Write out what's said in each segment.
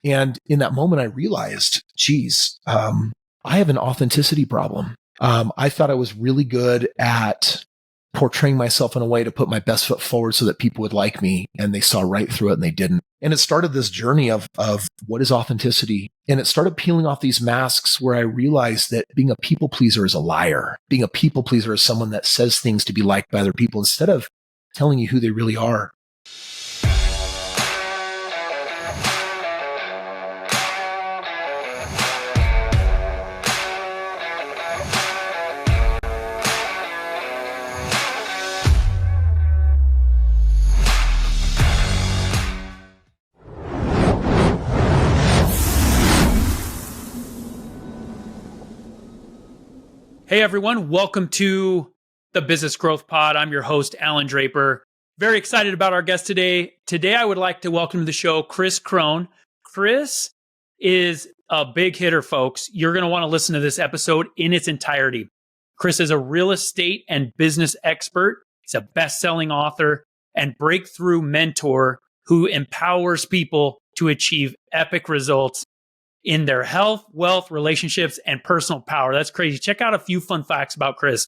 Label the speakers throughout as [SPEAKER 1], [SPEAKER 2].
[SPEAKER 1] And in that moment, I realized, geez, I have an authenticity problem. I thought I was really good at portraying myself in a way to put my best foot forward so that people would like me, and they saw right through it and they didn't. And it started this journey of what is authenticity. And it started peeling off these masks where I realized that being a people pleaser is a liar. Being a people pleaser is someone that says things to be liked by other people instead of telling you who they really are.
[SPEAKER 2] Hey everyone, welcome to the Business Growth Pod. I'm your host, Allan Draper. Very excited about our guest today. Today, I would like to welcome to the show, Kris Krohn. Kris is a big hitter, folks. You're going to want to listen to this episode in its entirety. Kris is a real estate and business expert. He's a best-selling author and breakthrough mentor who empowers people to achieve epic results in their health, wealth, relationships, and personal power. That's crazy. Check out a few fun facts about Kris.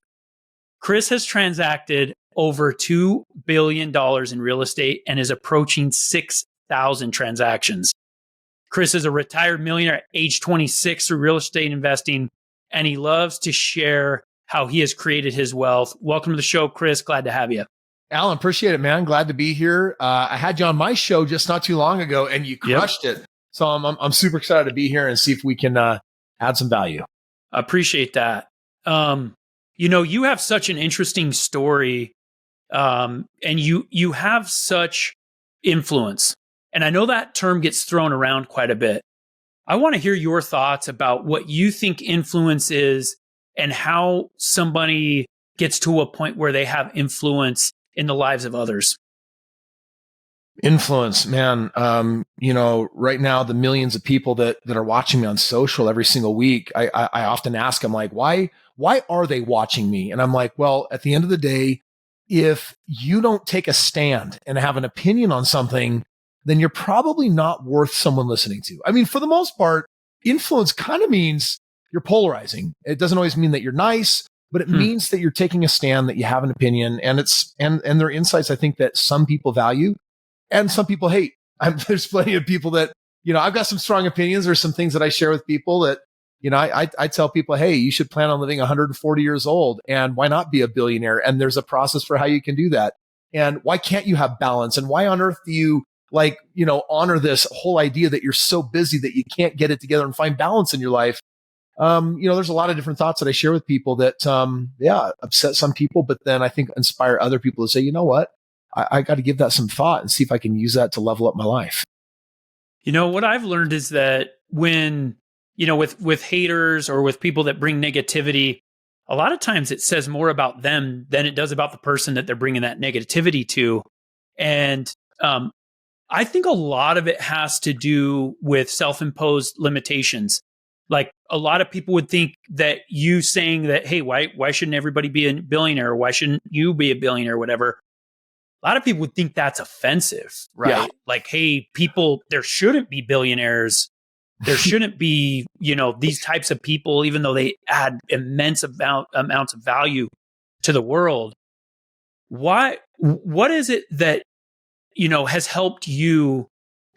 [SPEAKER 2] Kris has transacted over $2 billion in real estate and is approaching 6,000 transactions. Kris is a retired millionaire at age 26 through real estate investing, and he loves to share how he has created his wealth. Welcome to the show, Kris. Glad to have you.
[SPEAKER 1] Allan, appreciate it, man. Glad to be here. I had you on my show just not too long ago, and you crushed it. So I'm super excited to be here and see if we can add some value.
[SPEAKER 2] Appreciate that. You have such an interesting story, and you have such influence. And I know that term gets thrown around quite a bit. I want to hear your thoughts about what you think influence is and how somebody gets to a point where they have influence in the lives of others.
[SPEAKER 1] Influence, man. Right now, the millions of people that are watching me on social every single week, I often ask them, like, why are they watching me? And I'm like, well, at the end of the day, if you don't take a stand and have an opinion on something, then you're probably not worth someone listening to. I mean, for the most part, influence kind of means you're polarizing. It doesn't always mean that you're nice, but it means that you're taking a stand, that you have an opinion, and there are insights I think that some people value and some people hate. There's plenty of people that, I've got some strong opinions. There's some things that I share with people that, I tell people, hey, you should plan on living 140 years old, and why not be a billionaire? And there's a process for how you can do that. And why can't you have balance? And why on earth do you honor this whole idea that you're so busy that you can't get it together and find balance in your life? There's a lot of different thoughts that I share with people that, upset some people, but then I think inspire other people to say, you know what? I got to give that some thought and see if I can use that to level up my life.
[SPEAKER 2] What I've learned is that when, with haters or with people that bring negativity, a lot of times it says more about them than it does about the person that they're bringing that negativity to. And I think a lot of it has to do with self-imposed limitations. Like a lot of people would think that you saying that, hey, why shouldn't everybody be a billionaire? Why shouldn't you be a billionaire? Whatever. A lot of people would think that's offensive, right? Yeah. Like, hey, people, there shouldn't be billionaires. There shouldn't be, these types of people, even though they add immense amounts of value to the world. What is it that, has helped you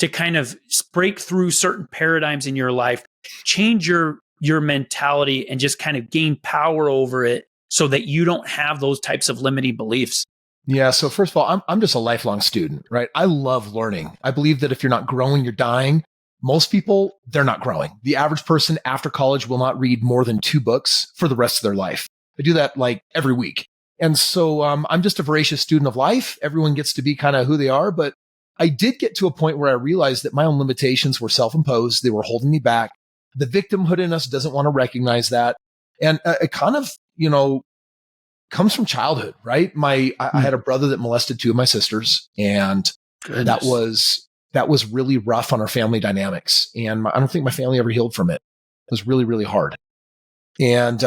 [SPEAKER 2] to kind of break through certain paradigms in your life, change your mentality and just kind of gain power over it so that you don't have those types of limiting beliefs?
[SPEAKER 1] Yeah. So first of all, I'm just a lifelong student, right? I love learning. I believe that if you're not growing, you're dying. Most people, they're not growing. The average person after college will not read more than 2 books for the rest of their life. I do that like every week. And so I'm just a voracious student of life. Everyone gets to be kind of who they are. But I did get to a point where I realized that my own limitations were self-imposed. They were holding me back. The victimhood in us doesn't want to recognize that. And it kind of, comes from childhood, right? I had a brother that molested 2 of my sisters, and that was really rough on our family dynamics. And I don't think my family ever healed from it. It was really, really hard. And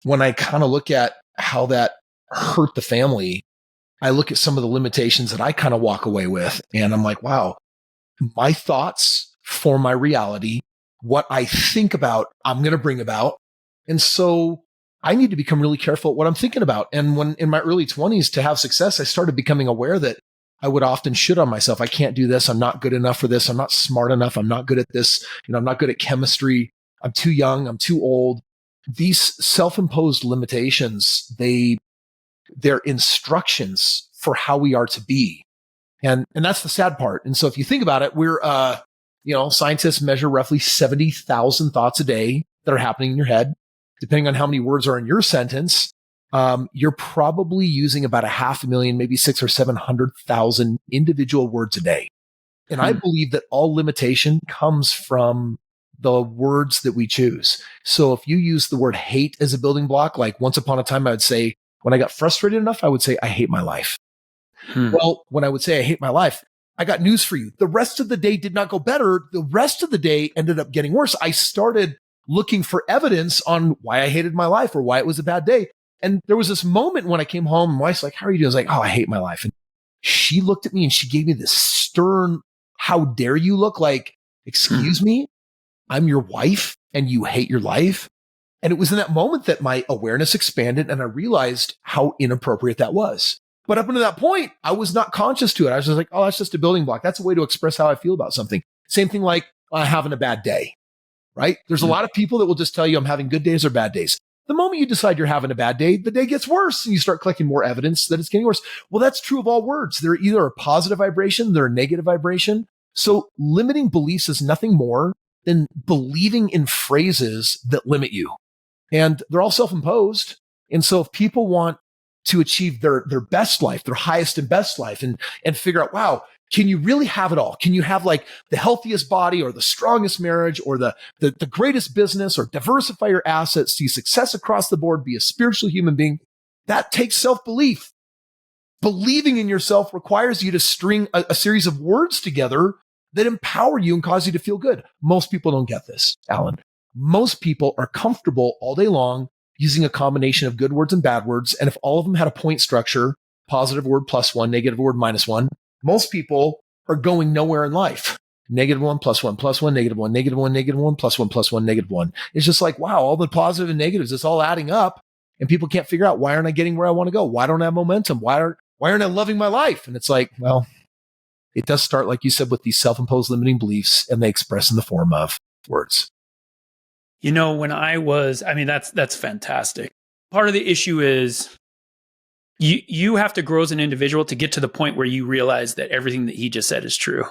[SPEAKER 1] when I kind of look at how that hurt the family, I look at some of the limitations that I kind of walk away with, and I'm like, wow, My thoughts form my reality. What I think about, I'm going to bring about. And so I need to become really careful at what I'm thinking about. And when in my early 20s to have success, I started becoming aware that I would often shit on myself. I can't do this. I'm not good enough for this. I'm not smart enough. I'm not good at this. I'm not good at chemistry. I'm too young. I'm too old. These self-imposed limitations, they're instructions for how we are to be. And that's the sad part. And so if you think about it, we're, scientists measure roughly 70,000 thoughts a day that are happening in your head. Depending on how many words are in your sentence, you're probably using about 500,000, maybe 600,000 or 700,000 individual words a day. And I believe that all limitation comes from the words that we choose. So if you use the word hate as a building block, like once upon a time, I would say, when I got frustrated enough, I would say, I hate my life. Well, when I would say I hate my life, I got news for you. The rest of the day did not go better. The rest of the day ended up getting worse. I started looking for evidence on why I hated my life or why it was a bad day. And there was this moment when I came home, and my wife's like, how are you doing? I was like, oh, I hate my life. And she looked at me and she gave me this stern, how dare you look, like, excuse me, I'm your wife and you hate your life. And it was in that moment that my awareness expanded and I realized how inappropriate that was. But up until that point, I was not conscious to it. I was just like, oh, that's just a building block. That's a way to express how I feel about something. Same thing like having a bad day, right? There's a lot of people that will just tell you I'm having good days or bad days. The moment you decide you're having a bad day, the day gets worse and you start collecting more evidence that it's getting worse. Well, that's true of all words. They're either a positive vibration, they're a negative vibration. So limiting beliefs is nothing more than believing in phrases that limit you. And they're all self-imposed. And so if people want to achieve their best life, their highest and best life, and figure out, wow, can you really have it all? Can you have like the healthiest body or the strongest marriage or the greatest business or diversify your assets, see success across the board, be a spiritual human being? That takes self-belief. Believing in yourself requires you to string a series of words together that empower you and cause you to feel good. Most people don't get this, Allan. Most people are comfortable all day long using a combination of good words and bad words. And if all of them had a point structure, positive word +1, negative word -1, most people are going nowhere in life. -1 +1 +1, -1, -1, -1, +1 +1, -1. It's just like, wow, all the positive and negatives, it's all adding up. And people can't figure out, why aren't I getting where I want to go? Why don't I have momentum? Why aren't I loving my life? And it's like, well, it does start, like you said, with these self-imposed limiting beliefs, and they express in the form of words.
[SPEAKER 2] That's fantastic. Part of the issue is you have to grow as an individual to get to the point where you realize that everything that he just said is true.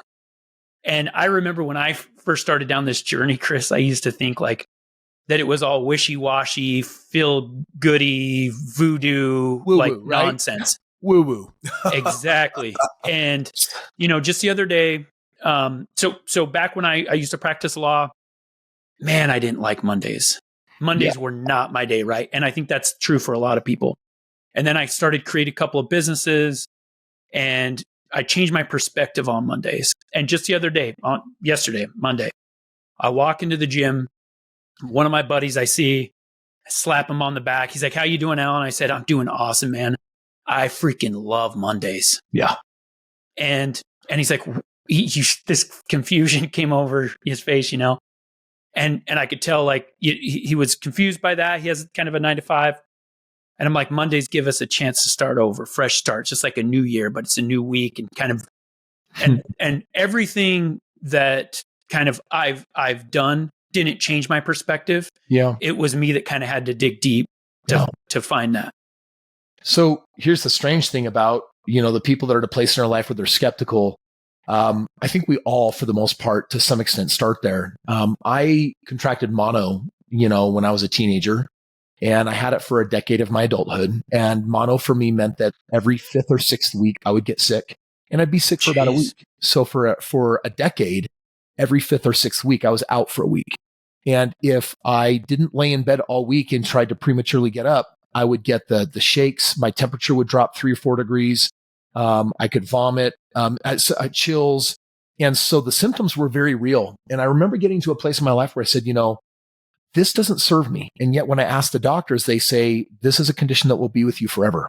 [SPEAKER 2] And I remember when I first started down this journey, Kris, I used to think like that it was all wishy-washy, feel goody, voodoo,
[SPEAKER 1] Woo-woo,
[SPEAKER 2] like
[SPEAKER 1] right?
[SPEAKER 2] nonsense.
[SPEAKER 1] Woo-woo.
[SPEAKER 2] Exactly. And, just the other day, so back when I used to practice law, man, I didn't like Mondays. Mondays were not my day, right? And I think that's true for a lot of people. And then I started creating a couple of businesses and I changed my perspective on Mondays. And just the other day, Monday, I walk into the gym. One of my buddies I see, I slap him on the back. He's like, how you doing, Allan? I said, I'm doing awesome, man. I freaking love Mondays.
[SPEAKER 1] Yeah.
[SPEAKER 2] And he's like, this confusion came over his face, And I could tell like he was confused by that. He has kind of a 9 to 5. And I'm like, Mondays give us a chance to start over, fresh start, just like a new year, but it's a new week and kind of, and everything that kind of I've done didn't change my perspective.
[SPEAKER 1] Yeah.
[SPEAKER 2] It was me that kind of had to dig deep to find that.
[SPEAKER 1] So here's the strange thing about, the people that are at a place in our life where they're skeptical. I think we all, for the most part, to some extent, start there. I contracted mono, when I was a teenager, and I had it for a decade of my adulthood. And mono for me meant that every 5th or 6th week I would get sick, and I'd be sick for about a week. So for a decade, every 5th or 6th week, I was out for a week. And if I didn't lay in bed all week and tried to prematurely get up, I would get the shakes. My temperature would drop 3 or 4 degrees. I could vomit, chills. And so the symptoms were very real. And I remember getting to a place in my life where I said, this doesn't serve me. And yet when I ask the doctors, they say, this is a condition that will be with you forever.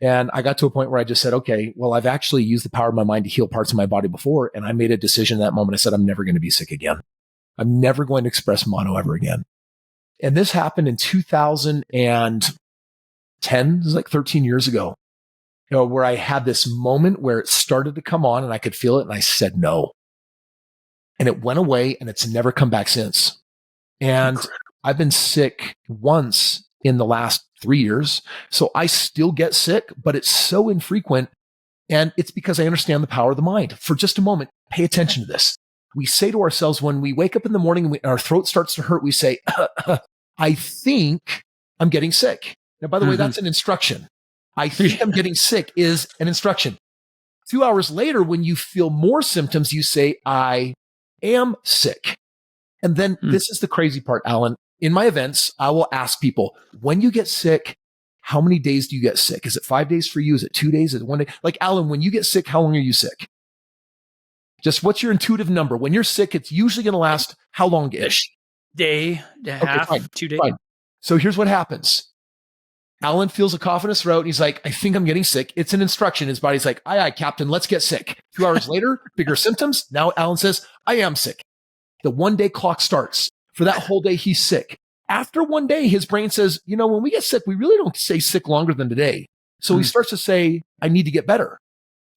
[SPEAKER 1] And I got to a point where I just said, okay, well, I've actually used the power of my mind to heal parts of my body before. And I made a decision in that moment. I said, I'm never going to be sick again. I'm never going to express mono ever again. And this happened in 2010. This is like 13 years ago, where I had this moment where it started to come on and I could feel it. And I said, no. And it went away and it's never come back since. And I've been sick once in the last 3 years. So I still get sick, but it's so infrequent. And it's because I understand the power of the mind. For just a moment, pay attention to this. We say to ourselves when we wake up in the morning and our throat starts to hurt, we say, I think I'm getting sick. Now, by the way, that's an instruction. I think I'm getting sick is an instruction. 2 hours later, when you feel more symptoms, you say, I am sick. And then this is the crazy part, Allan. In my events, I will ask people, when you get sick, how many days do you get sick? Is it 5 days for you? Is it 2 days? Is it 1 day? Like, Allan, when you get sick, how long are you sick? Just what's your intuitive number? When you're sick, it's usually going to last how long-ish?
[SPEAKER 2] Day, half, fine, 2 days.
[SPEAKER 1] Fine. So here's what happens. Allan feels a cough in his throat. And he's like, I think I'm getting sick. It's an instruction. His body's like, aye, Captain, let's get sick. 2 hours later, bigger symptoms. Now Allan says, I am sick. The 1 day clock starts. For that whole day, he's sick. After 1 day, his brain says, when we get sick, we really don't stay sick longer than today. So he starts to say, I need to get better.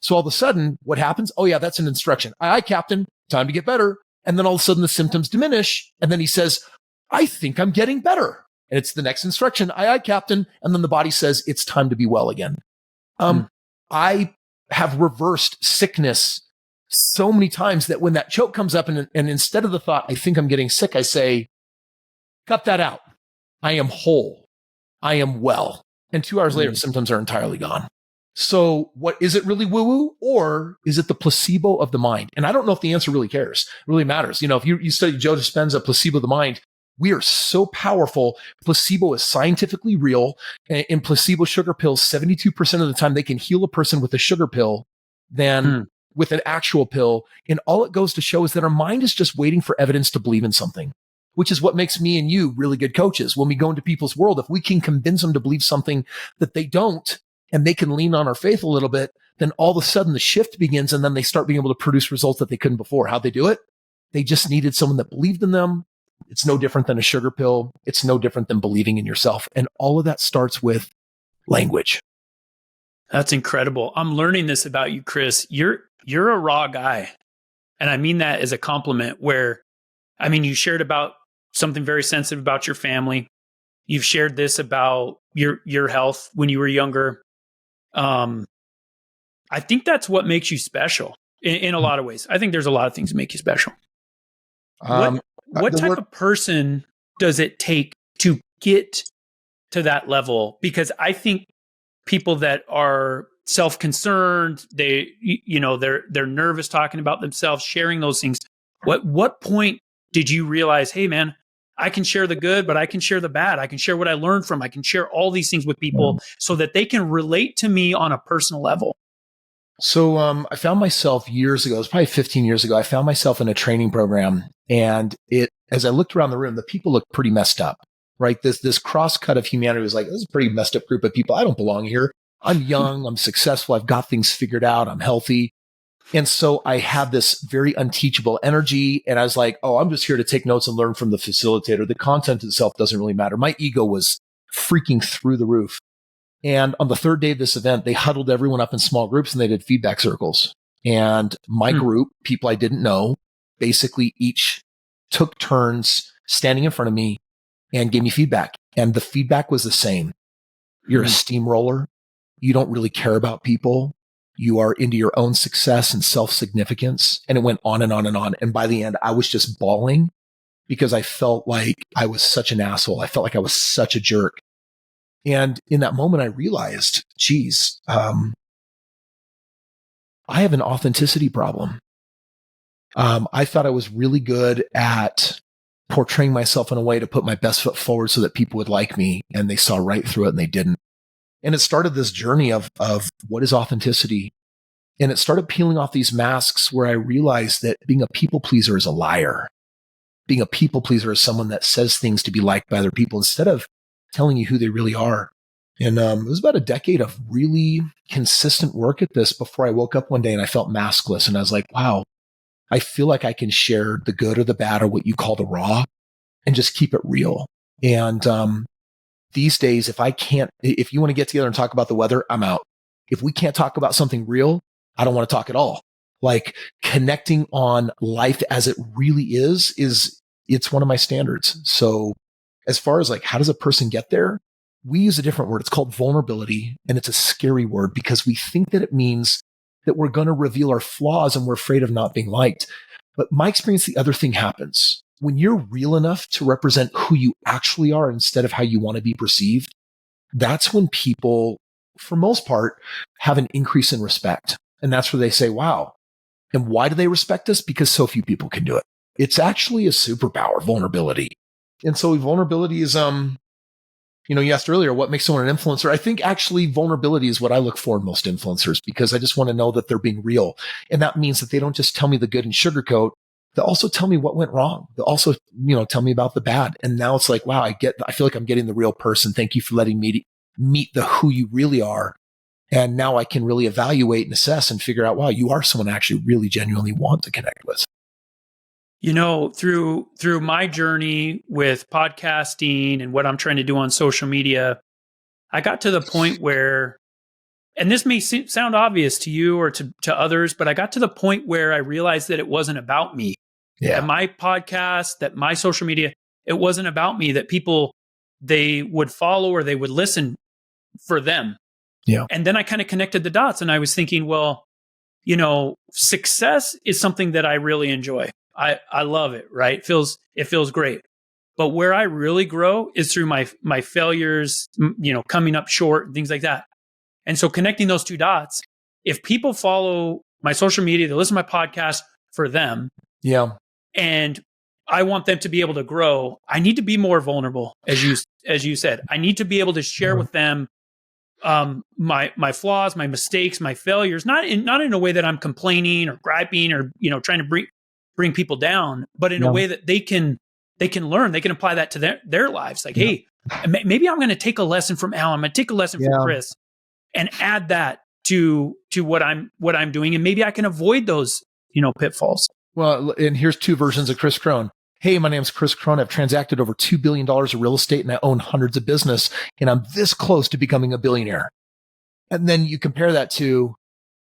[SPEAKER 1] So all of a sudden, what happens? Oh yeah, that's an instruction. Aye, Captain, time to get better. And then all of a sudden the symptoms diminish. And then he says, I think I'm getting better. And it's the next instruction. Aye, Captain. And then the body says, it's time to be well again. I have reversed sickness so many times that when that choke comes up and instead of the thought, I think I'm getting sick, I say, cut that out. I am whole. I am well. And 2 hours later, symptoms are entirely gone. So what is it really woo-woo or is it the placebo of the mind? And I don't know if the answer really matters. If you study Joe Dispenza, placebo of the mind, we are so powerful. Placebo is scientifically real. In placebo sugar pills, 72% of the time they can heal a person with a sugar pill than with an actual pill. And all it goes to show is that our mind is just waiting for evidence to believe in something, which is what makes me and you really good coaches. When we go into people's world, if we can convince them to believe something that they don't, and they can lean on our faith a little bit, then all of a sudden the shift begins and then they start being able to produce results that they couldn't before. How'd they do it? They just needed someone that believed in them. It's no different than a sugar pill. It's no different than believing in yourself. And all of that starts with language.
[SPEAKER 2] That's incredible. I'm learning this about you, Kris. You're a raw guy. And I mean that as a compliment you shared about something very sensitive about your family. You've shared this about your health when you were younger. I think that's what makes you special in a lot of ways. I think there's a lot of things that make you special. What type of person does it take to get to that level? Because I think people that are self-concerned, they're nervous talking about themselves, sharing those things. What point did you realize, hey man, I can share the good, but I can share the bad. I can share what I learned from. I can share all these things with people so that they can relate to me on a personal level.
[SPEAKER 1] So I found myself years ago, it was probably 15 years ago, I found myself in a training program. And as I looked around the room, the people looked pretty messed up, right? This cross cut of humanity was like, this is a pretty messed up group of people. I don't belong here. I'm young. I'm successful. I've got things figured out. I'm healthy. And so I had this very unteachable energy. And I was like, oh, I'm just here to take notes and learn from the facilitator. The content itself doesn't really matter. My ego was freaking through the roof. And on the third day of this event, they huddled everyone up in small groups and they did feedback circles. And my group, people I didn't know, basically each took turns standing in front of me and gave me feedback. And the feedback was the same. You're a steamroller. You don't really care about people. You are into your own success and self-significance. And it went on and on and on. And by the end, I was just bawling because I felt like I was such an asshole. I felt like I was such a jerk. And in that moment, I realized, geez, I have an authenticity problem. I thought I was really good at portraying myself in a way to put my best foot forward so that people would like me. And they saw right through it and they didn't. And it started this journey of what is authenticity. And it started peeling off these masks where I realized that being a people pleaser is a liar. Being a people pleaser is someone that says things to be liked by other people instead of telling you who they really are. And it was about a decade of really consistent work at this before I woke up one day and I felt maskless. And I was like, wow, I feel like I can share the good or the bad or what you call the raw and just keep it real. And these days, if you want to get together and talk about the weather, I'm out. If we can't talk about something real, I don't want to talk at all. Like connecting on life as it really is it's one of my standards. So as far as like, how does a person get there? We use a different word. It's called vulnerability. And it's a scary word because we think that it means that we're going to reveal our flaws and we're afraid of not being liked. But my experience, the other thing happens. When you're real enough to represent who you actually are instead of how you want to be perceived, that's when people, for most part, have an increase in respect. And that's where they say, wow. And why do they respect us? Because so few people can do it. It's actually a superpower, vulnerability. And so vulnerability is, you asked earlier, what makes someone an influencer? I think actually vulnerability is what I look for in most influencers because I just want to know that they're being real. And that means that they don't just tell me the good and sugarcoat. They'll also tell me what went wrong. They'll also, tell me about the bad. And now it's like, wow, I feel like I'm getting the real person. Thank you for letting me meet the who you really are. And now I can really evaluate and assess and figure out, wow, you are someone I actually really genuinely want to connect with.
[SPEAKER 2] Through my journey with podcasting and what I'm trying to do on social media, I got to the point where, and this may sound obvious to you or to others, but I got to the point where I realized that it wasn't about me.
[SPEAKER 1] Yeah.
[SPEAKER 2] That my podcast, that my social media, it wasn't about me, that people, they would follow or they would listen for them.
[SPEAKER 1] Yeah.
[SPEAKER 2] And then I kind of connected the dots and I was thinking, well, success is something that I really enjoy. I love it, right? It feels great. But where I really grow is through my failures, coming up short and things like that. And so connecting those two dots, if people follow my social media, they listen to my podcast for them.
[SPEAKER 1] Yeah.
[SPEAKER 2] And I want them to be able to grow. I need to be more vulnerable, as you said. I need to be able to share with them my flaws, my mistakes, my failures, not in a way that I'm complaining or griping or trying to bring people down, but in a way that they can learn, they can apply that to their lives. Like, hey, maybe I'm going to take a lesson from Allan, I'm going to take a lesson from Kris, and add that to what I'm doing, and maybe I can avoid those pitfalls.
[SPEAKER 1] Well, and here's two versions of Kris Krohn. Hey, my name's Kris Krohn. I've transacted over $2 billion of real estate and I own hundreds of business and I'm this close to becoming a billionaire. And then you compare that to,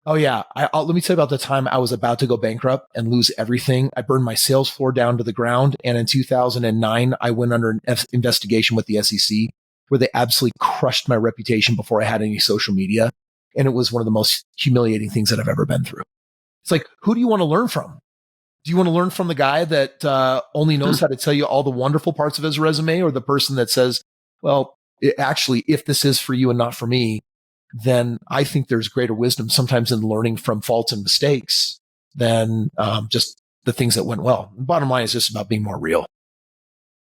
[SPEAKER 1] oh yeah, let me tell you about the time I was about to go bankrupt and lose everything. I burned my sales floor down to the ground. And in 2009, I went under an investigation with the SEC where they absolutely crushed my reputation before I had any social media. And it was one of the most humiliating things that I've ever been through. It's like, who do you want to learn from? Do you want to learn from the guy that only knows how to tell you all the wonderful parts of his resume, or the person that says, well, actually, if this is for you and not for me, then I think there's greater wisdom sometimes in learning from faults and mistakes than just the things that went well. The bottom line is just about being more real.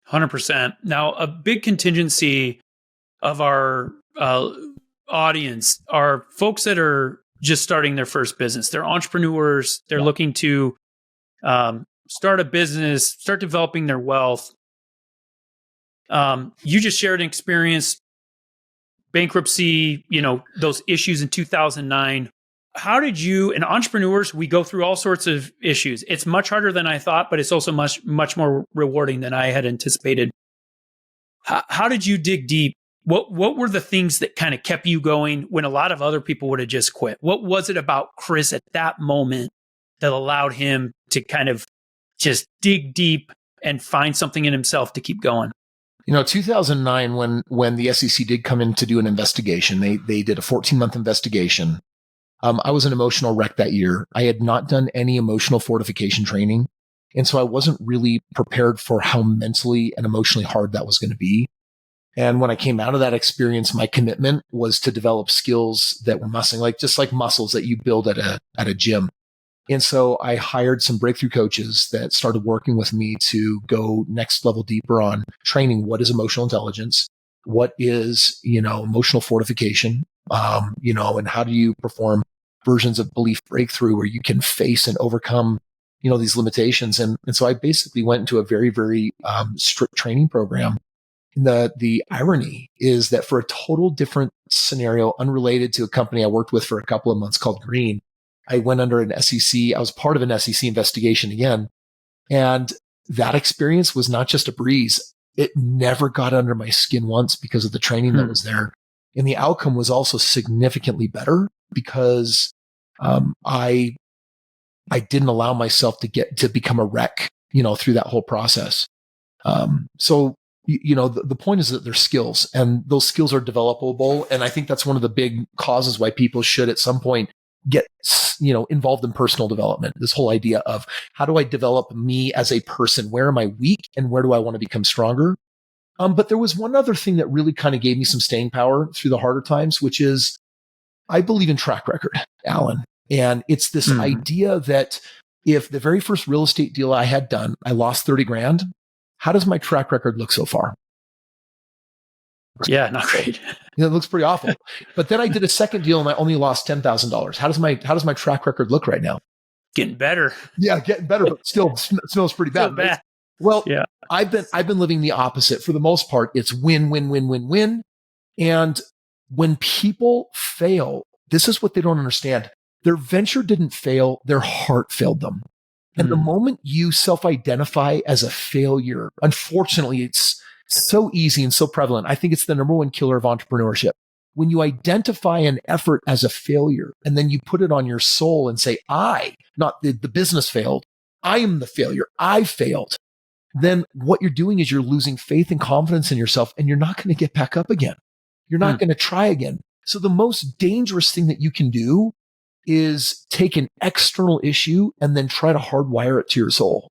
[SPEAKER 2] 100%. Now, a big contingency of our audience are folks that are just starting their first business. They're entrepreneurs. They're looking to start a business, start developing their wealth. You just shared an experience, bankruptcy, those issues in 2009. How did you, and entrepreneurs, we go through all sorts of issues. It's much harder than I thought, but it's also much, much more rewarding than I had anticipated. How did you dig deep? What were the things that kind of kept you going when a lot of other people would have just quit? What was it about Kris at that moment that allowed him to kind of just dig deep and find something in himself to keep going?
[SPEAKER 1] 2009, when the SEC did come in to do an investigation, they did a 14-month investigation. I was an emotional wreck that year. I had not done any emotional fortification training. And so I wasn't really prepared for how mentally and emotionally hard that was going to be. And when I came out of that experience, my commitment was to develop skills that were just like muscles that you build at a gym. And so I hired some breakthrough coaches that started working with me to go next level deeper on training. What is emotional intelligence? What is, emotional fortification? And how do you perform versions of belief breakthrough where you can face and overcome, these limitations? And so I basically went into a very, very strict training program. the irony is that for a total different scenario, unrelated to a company I worked with for a couple of months called Green, I went under an SEC. I was part of an SEC investigation again. And that experience was not just a breeze. It never got under my skin once because of the training that was there. And the outcome was also significantly better because I didn't allow myself to become a wreck, through that whole process. So the point is that they're skills, and those skills are developable. And I think that's one of the big causes why people should at some point get, involved in personal development. This whole idea of how do I develop me as a person? Where am I weak and where do I want to become stronger? But there was one other thing that really kind of gave me some staying power through the harder times, which is I believe in track record, Allan. And it's this idea that if the very first real estate deal I had done, I lost 30 grand, how does my track record look so far?
[SPEAKER 2] Yeah, not great.
[SPEAKER 1] It looks pretty awful. But then I did a second deal and I only lost $10,000. How does my track record look right now?
[SPEAKER 2] Getting better.
[SPEAKER 1] Yeah, getting better, but still smells pretty bad.
[SPEAKER 2] Still bad.
[SPEAKER 1] Well,
[SPEAKER 2] yeah.
[SPEAKER 1] I've been living the opposite. For the most part, it's win, win, win, win, win. And when people fail, this is what they don't understand. Their venture didn't fail, their heart failed them. And the moment you self-identify as a failure, unfortunately, it's so easy and so prevalent. I think it's the number one killer of entrepreneurship. When you identify an effort as a failure and then you put it on your soul and say, not the business failed, I am the failure, I failed, then what you're doing is you're losing faith and confidence in yourself, and you're not going to get back up again. You're not going to try again. So the most dangerous thing that you can do is take an external issue and then try to hardwire it to your soul.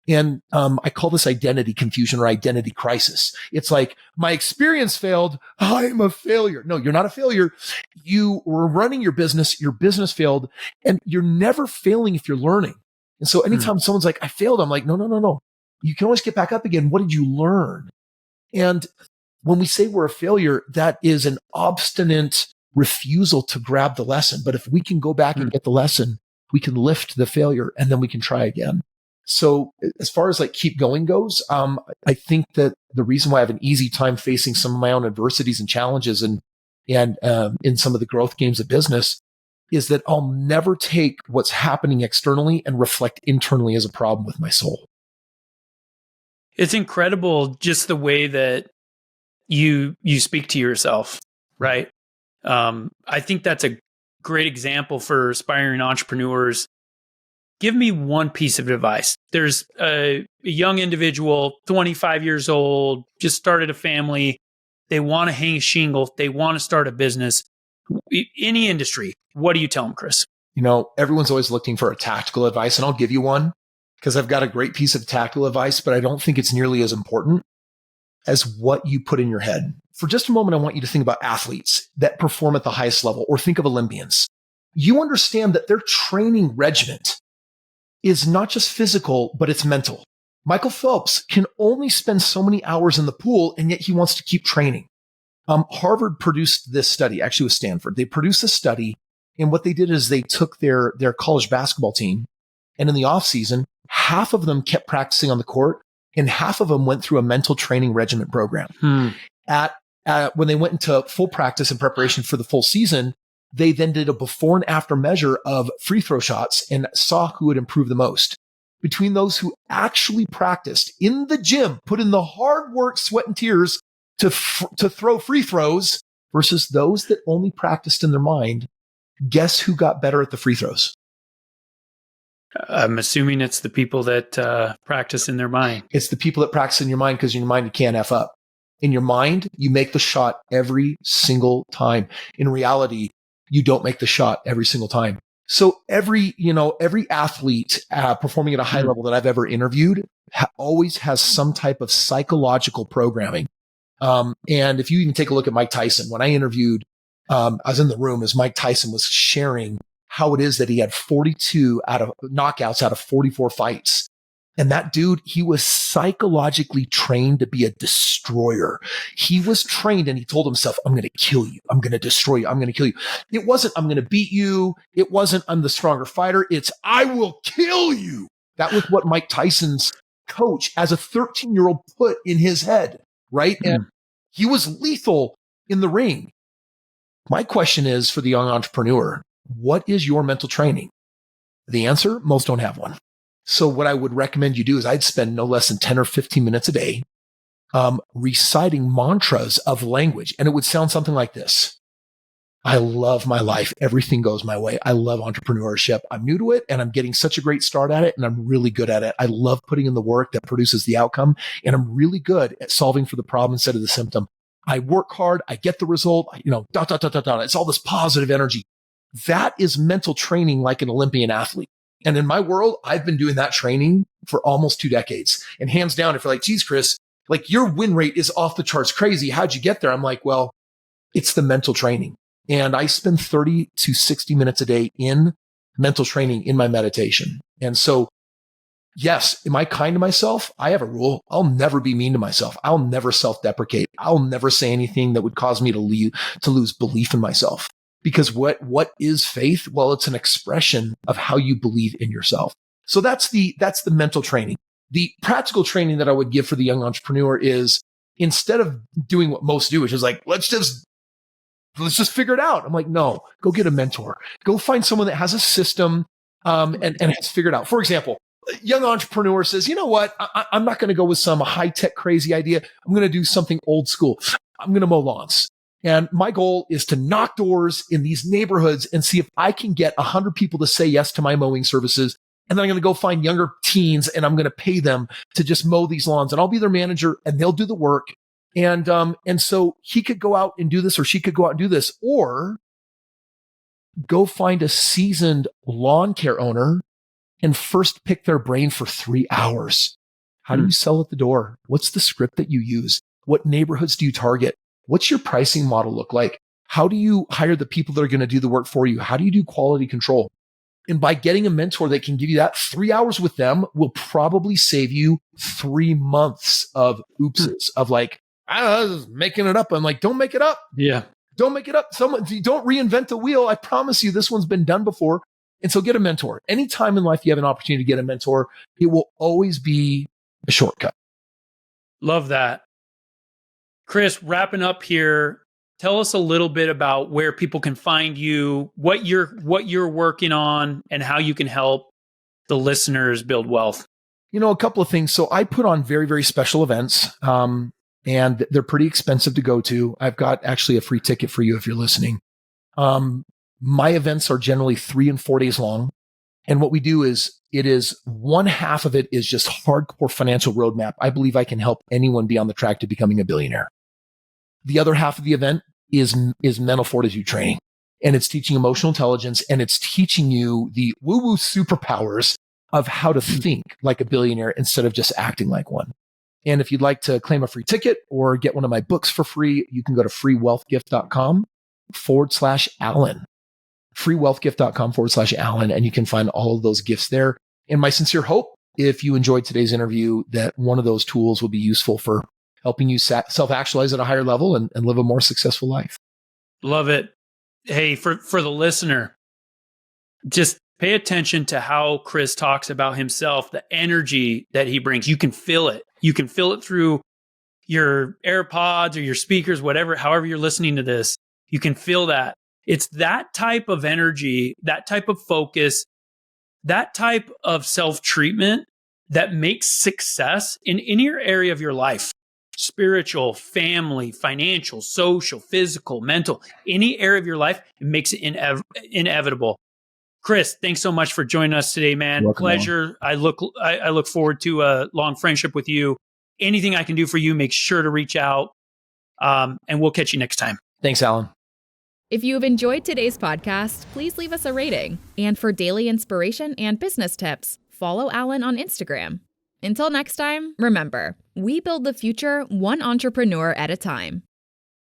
[SPEAKER 1] And I call this identity confusion or identity crisis. It's like, my experience failed, I'm a failure. No, you're not a failure. You were running your business failed, and you're never failing if you're learning. And so anytime someone's like, I failed, I'm like, no. You can always get back up again. What did you learn? And when we say we're a failure, that is an obstinate refusal to grab the lesson. But if we can go back and get the lesson, we can lift the failure and then we can try again. So as far as like keep going goes, I think that the reason why I have an easy time facing some of my own adversities and challenges and in some of the growth games of business is that I'll never take what's happening externally and reflect internally as a problem with my soul.
[SPEAKER 2] It's incredible just the way that you speak to yourself, right? I think that's a great example for aspiring entrepreneurs. Give me one piece of advice. There's a young individual, 25 years old, just started a family. They want to hang a shingle. They want to start a business. Any industry. What do you tell them, Kris?
[SPEAKER 1] Everyone's always looking for a tactical advice, and I'll give you one because I've got a great piece of tactical advice, but I don't think it's nearly as important as what you put in your head. For just a moment, I want you to think about athletes that perform at the highest level, or think of Olympians. You understand that their training regimen is not just physical, but it's mental. Michael Phelps can only spend so many hours in the pool, and yet he wants to keep training. Harvard produced this study, actually with Stanford. They produced a study, and what they did is they took their college basketball team, and in the off season, half of them kept practicing on the court, and half of them went through a mental training regimen program. When they went into full practice in preparation for the full season, they then did a before and after measure of free throw shots and saw who would improve the most. Between those who actually practiced in the gym, put in the hard work, sweat, and tears to throw free throws versus those that only practiced in their mind, guess who got better at the free throws?
[SPEAKER 2] I'm assuming it's the people that practice in their mind.
[SPEAKER 1] It's the people that practice in your mind, because in your mind, you can't F up. In your mind, you make the shot every single time. In reality, you don't make the shot every single time. So every athlete performing at a high level that I've ever interviewed always has some type of psychological programming. And if you even take a look at Mike Tyson, when I interviewed, I was in the room as Mike Tyson was sharing how it is that he had 42 knockouts out of 44 fights. And that dude, he was psychologically trained to be a destroyer. He was trained, and he told himself, I'm going to kill you. I'm going to destroy you. I'm going to kill you. It wasn't, I'm going to beat you. It wasn't, I'm the stronger fighter. It's, I will kill you. That was what Mike Tyson's coach as a 13-year-old put in his head. right? And he was lethal in the ring. My question is for the young entrepreneur, what is your mental training? The answer, most don't have one. So what I would recommend you do is I'd spend no less than 10 or 15 minutes a day reciting mantras of language. And it would sound something like this. I love my life. Everything goes my way. I love entrepreneurship. I'm new to it and I'm getting such a great start at it and I'm really good at it. I love putting in the work that produces the outcome and I'm really good at solving for the problem instead of the symptom. I work hard. I get the result, dot, dot, dot, dot, dot. It's all this positive energy. That is mental training like an Olympian athlete. And in my world, I've been doing that training for almost 2 decades. And hands down, if you're like, geez, Kris, like your win rate is off the charts crazy. How'd you get there? I'm like, well, it's the mental training. And I spend 30 to 60 minutes a day in mental training in my meditation. And so, yes, am I kind to myself? I have a rule. I'll never be mean to myself. I'll never self-deprecate. I'll never say anything that would cause me to lose belief in myself. Because what is faith? Well, it's an expression of how you believe in yourself. So that's the mental training. The practical training that I would give for the young entrepreneur is instead of doing what most do, which is like, let's just figure it out. I'm like, no, go get a mentor. Go find someone that has a system and has figured out. For example, a young entrepreneur says, you know what? I'm not going to go with some high-tech crazy idea. I'm going to do something old school. I'm going to mow lawns. And my goal is to knock doors in these neighborhoods and see if I can get 100 people to say yes to my mowing services. And then I'm going to go find younger teens and I'm going to pay them to just mow these lawns and I'll be their manager and they'll do the work. And so he could go out and do this or she could go out and do this or go find a seasoned lawn care owner and first pick their brain for 3 hours. How do you sell at the door? What's the script that you use? What neighborhoods do you target? What's your pricing model look like? How do you hire the people that are going to do the work for you? How do you do quality control? And by getting a mentor that can give you that, 3 hours with them will probably save you 3 months of oopses of like, I don't know, just making it up. I'm like, don't make it up.
[SPEAKER 2] Yeah.
[SPEAKER 1] Don't make it up. Don't reinvent the wheel. I promise you this one's been done before. And so get a mentor. Anytime in life you have an opportunity to get a mentor, it will always be a shortcut.
[SPEAKER 2] Love that. Kris, wrapping up here, tell us a little bit about where people can find you, what you're working on, and how you can help the listeners build wealth.
[SPEAKER 1] A couple of things. So I put on very, very special events, and they're pretty expensive to go to. I've got actually a free ticket for you if you're listening. My events are generally 3 and 4 days long. And what we do is one half of it is just hardcore financial roadmap. I believe I can help anyone be on the track to becoming a billionaire. The other half of the event is mental fortitude training. And it's teaching emotional intelligence and it's teaching you the woo-woo superpowers of how to think like a billionaire instead of just acting like one. And if you'd like to claim a free ticket or get one of my books for free, you can go to freewealthgift.com/Allan. freewealthgift.com/Allan, and you can find all of those gifts there. And my sincere hope, if you enjoyed today's interview, that one of those tools will be useful for helping you self-actualize at a higher level and live a more successful life.
[SPEAKER 2] Love it. Hey, for the listener, just pay attention to how Kris talks about himself, the energy that he brings. You can feel it. You can feel it through your AirPods or your speakers, however you're listening to this. You can feel that. It's that type of energy, that type of focus, that type of self-treatment that makes success in any area of your life, spiritual, family, financial, social, physical, mental, any area of your life, it makes it inevitable. Kris, thanks so much for joining us today, man.
[SPEAKER 1] Welcome,
[SPEAKER 2] pleasure. I look forward to a long friendship with you. Anything I can do for you, make sure to reach out. And we'll catch you next time.
[SPEAKER 1] Thanks, Allan.
[SPEAKER 3] If you have enjoyed today's podcast, please leave us a rating. And for daily inspiration and business tips, follow Allan on Instagram. Until next time, remember, we build the future one entrepreneur at a time.